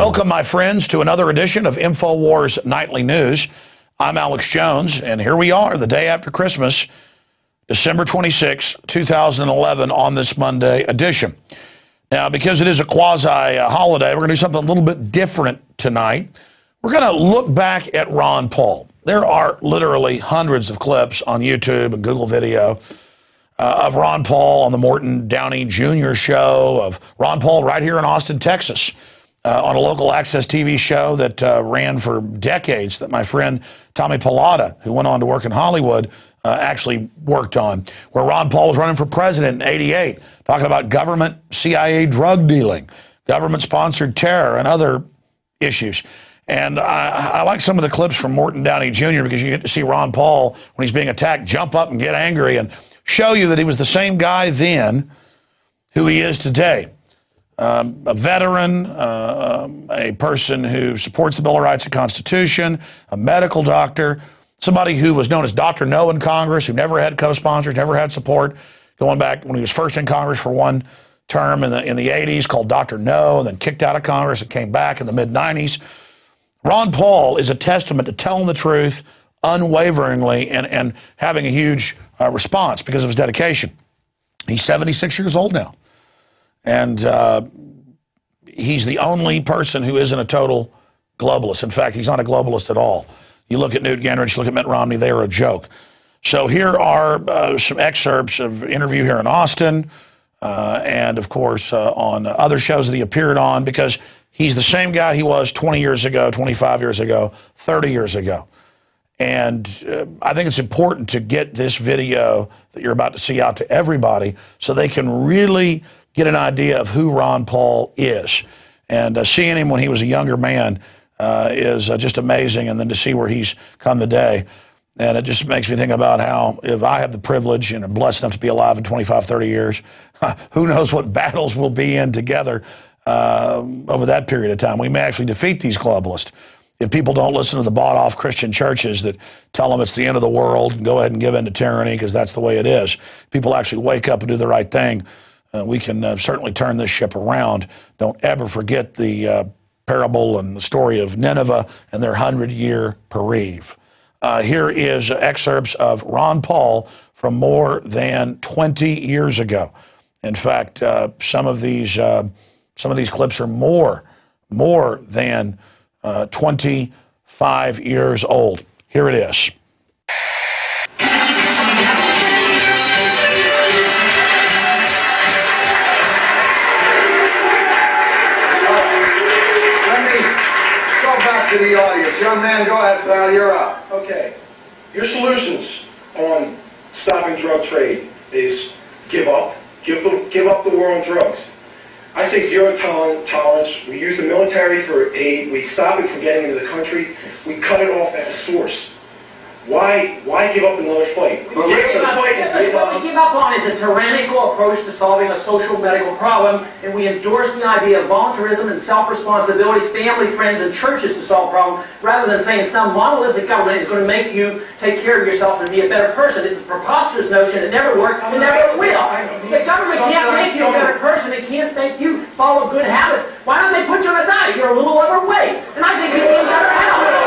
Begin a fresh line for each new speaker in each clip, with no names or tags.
Welcome, my friends, to another edition of INFOWARS Nightly News. I'm Alex Jones, and here we are, the day after Christmas, December 26, 2011, on this Monday edition. Now, because it is a quasi-holiday, we're going to do something a little bit different tonight. We're going to look back at Ron Paul. There are literally hundreds of clips on YouTube and Google Video of Ron Paul on the Morton Downey Jr. show, of Ron Paul right here in Austin, Texas, on a local access TV show that ran for decades that my friend Tommy Pilata, who went on to work in Hollywood, actually worked on, where Ron Paul was running for president in '88, talking about government CIA drug dealing, government-sponsored terror, and other issues. And I like some of the clips from Morton Downey Jr. because you get to see Ron Paul, when he's being attacked, jump up and get angry and show you that he was the same guy then who he is today. A veteran, a person who supports the Bill of Rights and Constitution, a medical doctor, somebody who was known as Dr. No in Congress, who never had co-sponsors, never had support, going back when he was first in Congress for one term in the 80s, called Dr. No, and then kicked out of Congress and came back in the mid-90s. Ron Paul is a testament to telling the truth unwaveringly and having a huge response because of his dedication. He's 76 years old now. And he's the only person who isn't a total globalist. In fact, he's not a globalist at all. You look at Newt Gingrich, look at Mitt Romney, they are a joke. So here are some excerpts of an interview here in Austin and, of course, on other shows that he appeared on, because he's the same guy he was 20 years ago, 25 years ago, 30 years ago. And I think it's important to get this video that you're about to see out to everybody so they can really get an idea of who Ron Paul is. And seeing him when he was a younger man is just amazing, and then to see where he's come today. And it just makes me think about how, if I have the privilege and am blessed enough to be alive in 25, 30 years, who knows what battles we'll be in together over that period of time. We may actually defeat these globalists if people don't listen to the bought-off Christian churches that tell them it's the end of the world and go ahead and give in to tyranny because that's the way it is. People actually wake up and do the right thing. We can certainly turn this ship around. Don't ever forget the parable and the story of Nineveh and their 100-year bereave. Here is excerpts of Ron Paul from more than 20 years ago. In fact, some of these clips are more than 25 years old. Here it is.
To the audience. Young man, go ahead, pal, you're up.
Okay. Your solutions on stopping drug trade is give up. Give up the war on drugs. I say zero tolerance. We use the military for aid. We stop it from getting into the country. We cut it off at the source. Why give up another fight?
What we give up on is a tyrannical approach to solving a social medical problem, and we endorse the idea of voluntarism and self-responsibility, family, friends, and churches to solve problems, rather than saying some monolithic government is going to make you take care of yourself and be a better person. It's a preposterous notion. It never worked. It never will. The government can't make you a better person. It can't make you follow good habits. Why don't they put you on a diet? You're a little overweight, and I think you need better health.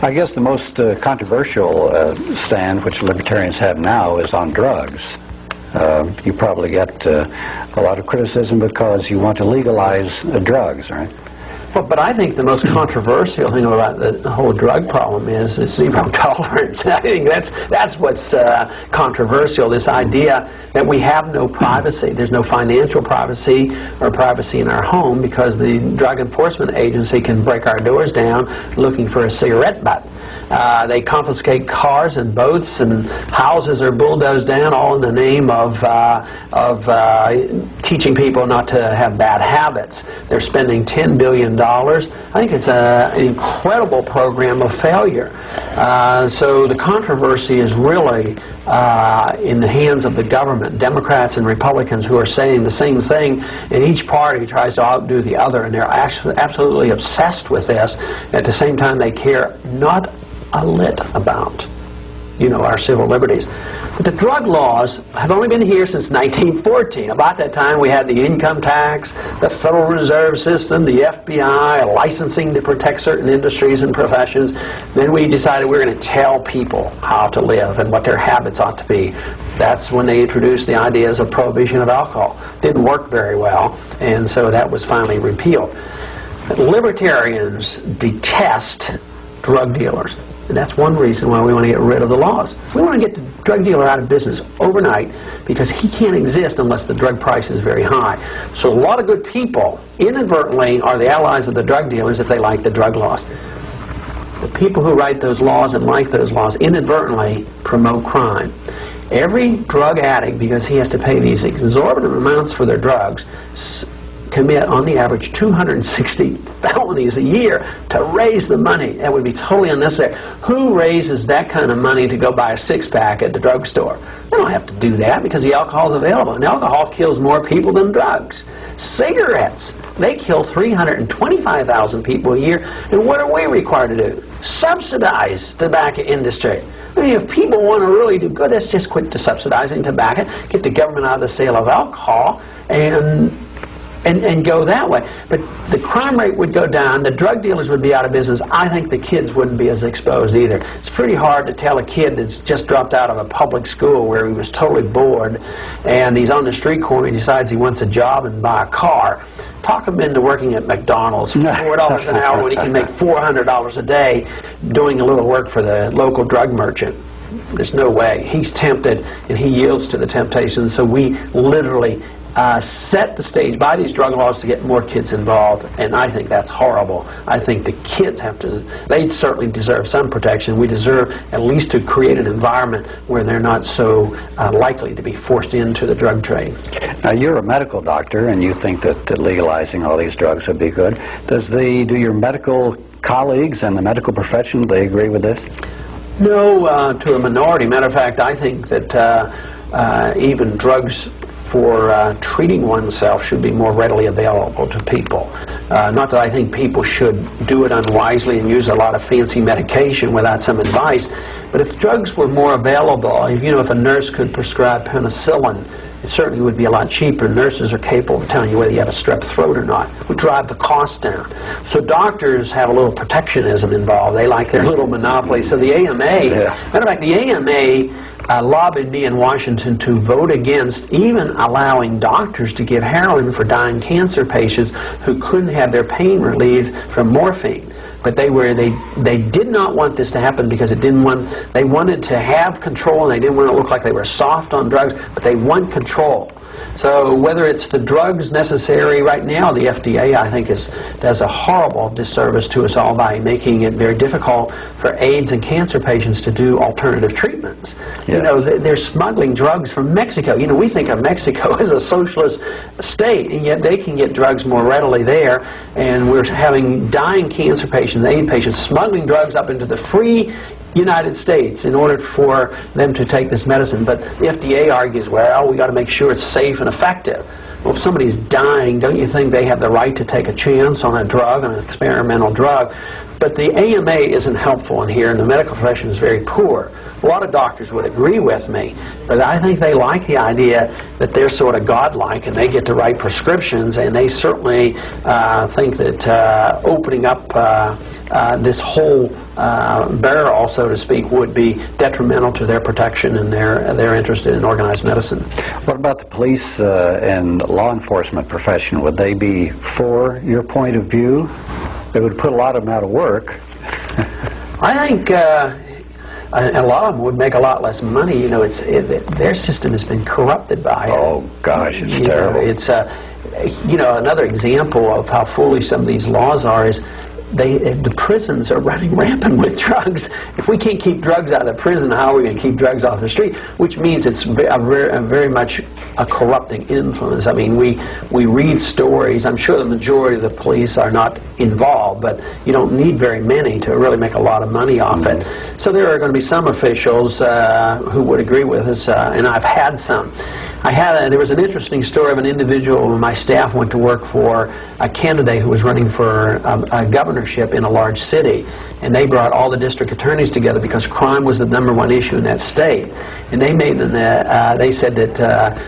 I guess the most controversial stand which libertarians have now is on drugs. You probably get a lot of criticism because you want to legalize drugs, right?
But I think the most controversial thing about the whole drug problem is zero tolerance. I think that's what's controversial, this idea that we have no privacy. There's no financial privacy or privacy in our home because the Drug Enforcement Agency can break our doors down looking for a cigarette butt. They confiscate cars and boats, and houses are bulldozed down, all in the name of teaching people not to have bad habits. They're spending $10 billion. I think it's an incredible program of failure. So the controversy is really in the hands of the government, Democrats and Republicans, who are saying the same thing, and each party tries to outdo the other, and they're actually absolutely obsessed with this. At the same time, they care not a lick about our civil liberties. But the drug laws have only been here since 1914. About that time we had the income tax, the Federal Reserve System, the FBI, licensing to protect certain industries and professions. Then we decided we're going to tell people how to live and what their habits ought to be. That's when they introduced the ideas of prohibition of alcohol. Didn't work very well, and so that was finally repealed. Libertarians detest drug dealers. And that's one reason why we want to get rid of the laws. We want to get the drug dealer out of business overnight because he can't exist unless the drug price is very high. So a lot of good people inadvertently are the allies of the drug dealers if they like the drug laws. The people who write those laws and like those laws inadvertently promote crime. Every drug addict, because he has to pay these exorbitant amounts for their drugs, commit on the average 260 felonies a year to raise the money. That would be totally unnecessary. Who raises that kind of money to go buy a six-pack at the drugstore? They don't have to do that because the alcohol is available. And alcohol kills more people than drugs. Cigarettes, they kill 325,000 people a year. And what are we required to do? Subsidize tobacco industry. I mean, if people want to really do good, let's just quit subsidizing tobacco, get the government out of the sale of alcohol, and go that way. But the crime rate would go down, the drug dealers would be out of business. I think the kids wouldn't be as exposed either. It's pretty hard to tell a kid that's just dropped out of a public school where he was totally bored and he's on the street corner and decides he wants a job and buy a car. Talk him into working at McDonald's for $4 an hour when he can make $400 a day doing a little work for the local drug merchant. There's no way. He's tempted and he yields to the temptation, so we literally set the stage by these drug laws to get more kids involved, and I think that's horrible. I think the kids they certainly deserve some protection. We deserve at least to create an environment where they're not so likely to be forced into the drug trade.
Now, you're a medical doctor, and you think that legalizing all these drugs would be good. Do your medical colleagues and the medical profession, they agree with this?
No, to a minority. Matter of fact, I think that even drugs for treating oneself should be more readily available to people. Not that I think people should do it unwisely and use a lot of fancy medication without some advice, but if drugs were more available, if a nurse could prescribe penicillin, it certainly would be a lot cheaper. Nurses are capable of telling you whether you have a strep throat or not. It would drive the cost down. So doctors have a little protectionism involved. They like their little monopoly. So the AMA, matter of fact, the AMA lobbied me in Washington to vote against even allowing doctors to give heroin for dying cancer patients who couldn't have their pain relieved from morphine. But they did not want this to happen because they wanted to have control, and they didn't want to look like they were soft on drugs, but they want control. So whether it's the drugs necessary right now, the FDA, I think, does a horrible disservice to us all by making it very difficult for AIDS and cancer patients to do alternative treatments. Yeah. They're smuggling drugs from Mexico. We think of Mexico as a socialist state, and yet they can get drugs more readily there, and we're having dying cancer patients, AIDS patients, smuggling drugs up into the free United States in order for them to take this medicine. But the FDA argues, well, we got to make sure it's safe and effective. Well, if somebody's dying, don't you think they have the right to take a chance on a drug, on an experimental drug? But the AMA isn't helpful in here, and the medical profession is very poor. A lot of doctors would agree with me, but I think they like the idea that they're sort of godlike and they get to write prescriptions, and they certainly think that opening up this whole barrel, so to speak, would be detrimental to their protection, and they're interested in organized medicine.
What about the police and law enforcement profession? Would they be for your point of view? They would put a lot of them out of work.
I think a lot of them would make a lot less money. Their system has been corrupted by it.
Oh gosh, it's terrible.
It's another example of how foolish some of these laws are is the prisons are running rampant with drugs. If we can't keep drugs out of the prison, how are we going to keep drugs off the street? Which means it's very much a corrupting influence. I mean, we read stories. I'm sure the majority of the police are not involved, but you don't need very many to really make a lot of money off it. So there are going to be some officials who would agree with us, and I've had some. There was an interesting story of an individual when my staff went to work for a candidate who was running for a governorship in a large city, and they brought all the district attorneys together because crime was the #1 issue in that state. And they said that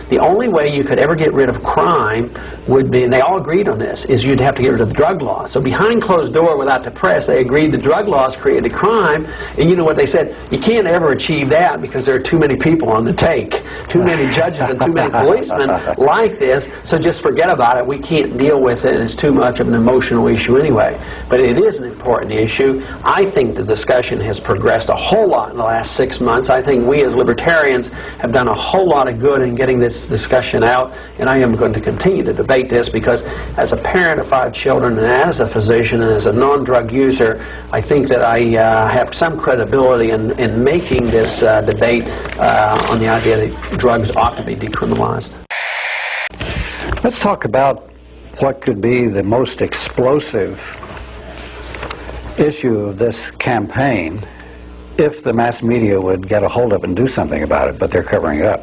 the only way you could ever get rid of crime would be, and they all agreed on this, is you'd have to get rid of the drug laws. So behind closed door, without the press, they agreed the drug laws created crime. And you know what they said? You can't ever achieve that because there are too many people on the take, too many judges and too many policemen like this. So just forget about it. We can't deal with it. It's too much of an emotional issue anyway. But it is an important issue. I think the discussion has progressed a whole lot in the last 6 months. I think we as libertarians have done a whole lot of good in getting this discussion out, and I am going to continue to debate this because as a parent of 5 children and as a physician and as a non-drug user, I think that I have some credibility in making this debate on the idea that drugs ought to be decriminalized.
Let's talk about what could be the most explosive issue of this campaign if the mass media would get a hold of it and do something about it, but they're covering it up.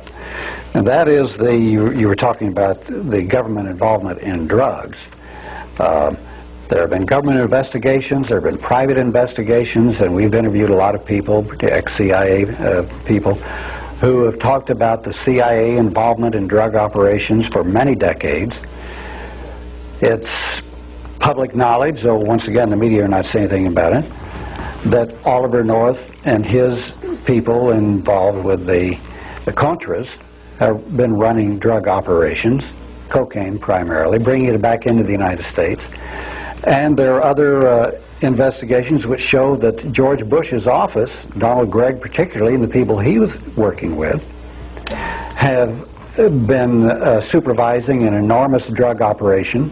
And that is you were talking about the government involvement in drugs. There have been government investigations, there have been private investigations, and we've interviewed a lot of people, ex-CIA people, who have talked about the CIA involvement in drug operations for many decades. It's public knowledge, though once again the media are not saying anything about it, that Oliver North and his people involved with the Contras have been running drug operations, cocaine primarily, bringing it back into the United States. And there are other investigations which show that George Bush's office, Donald Gregg particularly, and the people he was working with, have been supervising an enormous drug operation,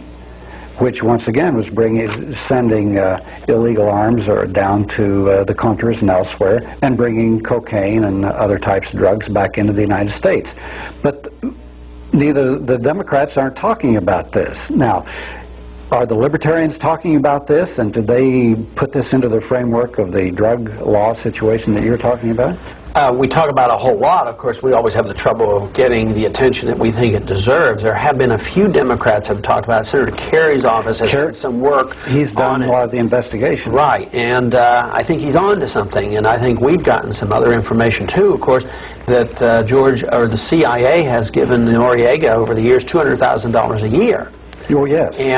which once again was sending illegal arms down to the Contras and elsewhere, and bringing cocaine and other types of drugs back into the United States. But neither the Democrats aren't talking about this. Now, are the libertarians talking about this, and did they put this into the framework of the drug law situation that you're talking about?
We talk about a whole lot. Of course, we always have the trouble of getting the attention that we think it deserves. There have been a few Democrats have talked about it. Senator Kerry's office has done some work.
He's done a lot of the investigation.
Right, and I think he's on to something, and I think we've gotten some other information too, of course, that the CIA has given Noriega over the years $200,000 a year.
Oh, yes.
And